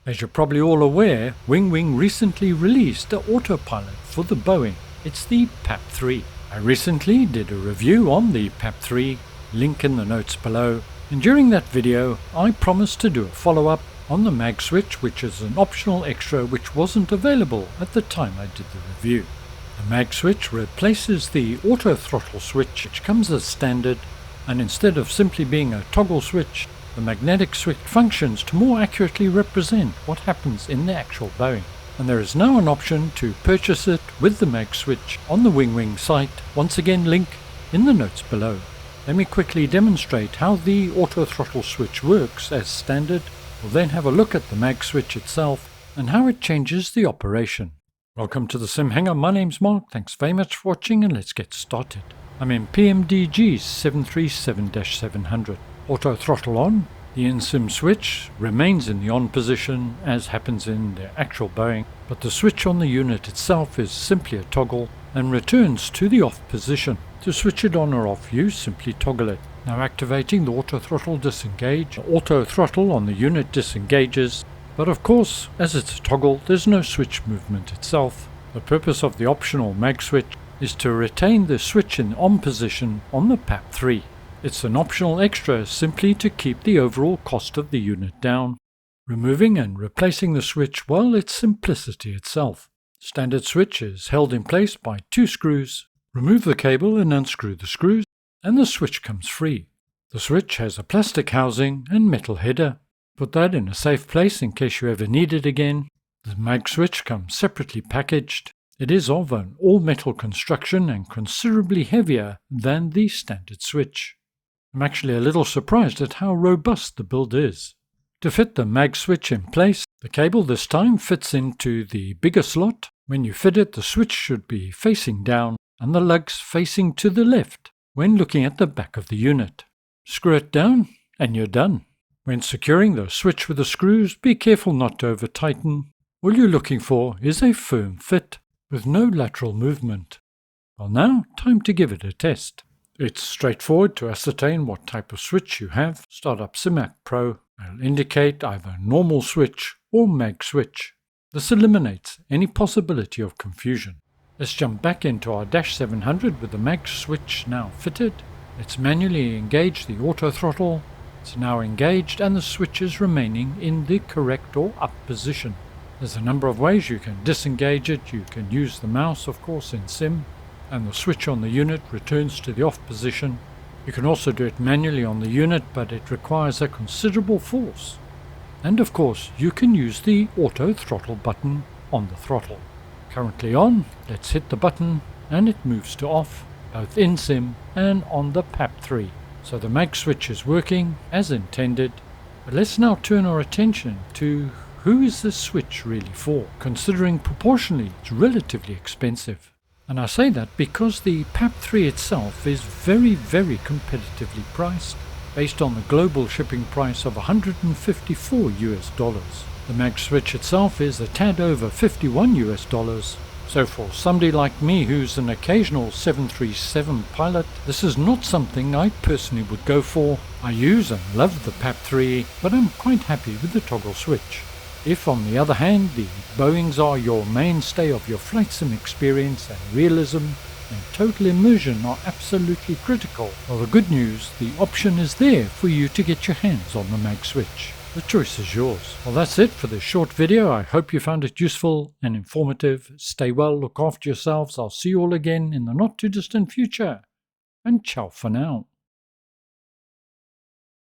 As you're probably all aware, WinWing recently released the Autopilot for the Boeing. It's the PAP3. I recently did a review on the PAP3, link in the notes below, and during that video I promised to do a follow-up on the mag switch, which is an optional extra which wasn't available at the time I did the review. The mag switch replaces the auto throttle switch, which comes as standard, and instead of simply being a toggle switch, the magnetic switch functions to more accurately represent what happens in the actual Boeing. And there is now an option to purchase it with the mag switch on the WinWing site, once again link in the notes below. Let me quickly demonstrate how the auto throttle switch works as standard. We'll then have a look at the mag switch itself and how it changes the operation. Welcome to the SimHanger, my name's Mark, thanks very much for watching and let's get started. I'm in PMDG 737-700. Auto throttle on, the in-sim switch remains in the on position as happens in the actual Boeing, but the switch on the unit itself is simply a toggle and returns to the off position. To switch it on or off, you simply toggle it. Now activating the auto throttle disengage. The auto throttle on the unit disengages, but of course, as it's a toggle, there's no switch movement itself. The purpose of the optional mag switch is to retain the switch in on position on the PAP3. It's an optional extra simply to keep the overall cost of the unit down. Removing and replacing the switch, well, it's simplicity itself. Standard switch is held in place by two screws. Remove the cable and unscrew the screws, and the switch comes free. The switch has a plastic housing and metal header. Put that in a safe place in case you ever need it again. The mag switch comes separately packaged. It is of an all-metal construction and considerably heavier than the standard switch. I'm actually a little surprised at how robust the build is. To fit the mag switch in place, the cable this time fits into the bigger slot. When you fit it, the switch should be facing down and the lugs facing to the left when looking at the back of the unit. Screw it down and you're done. When securing the switch with the screws, be careful not to over-tighten. All you're looking for is a firm fit with no lateral movement. Well, now, time to give it a test. It's straightforward to ascertain what type of switch you have. Start up SimHanger Pro. It'll indicate either normal switch or mag switch. This eliminates any possibility of confusion. Let's jump back into our Dash 700 with the mag switch now fitted. Let's manually engage the auto throttle. It's now engaged and the switch is remaining in the correct or up position. There's a number of ways you can disengage it. You can use the mouse, of course, in Sim, and the switch on the unit returns to the off position. You can also do it manually on the unit, but it requires a considerable force. And of course, you can use the auto throttle button on the throttle. Currently on, let's hit the button and it moves to off, both in Sim and on the PAP3. So the mag switch is working as intended. But let's now turn our attention to who is this switch really for, considering proportionally it's relatively expensive. And I say that because the PAP3 itself is very competitively priced, based on the global shipping price of $154 US. The mag switch itself is a tad over $51 US. So for somebody like me who's an occasional 737 pilot, this is not something I personally would go for. I use and love the PAP3, but I'm quite happy with the toggle switch. If, on the other hand, the Boeings are your mainstay of your flight sim experience and realism and total immersion are absolutely critical, well, the good news, the option is there for you to get your hands on the mag switch. The choice is yours. Well, that's it for this short video. I hope you found it useful and informative. Stay well, look after yourselves. I'll see you all again in the not too distant future. And ciao for now.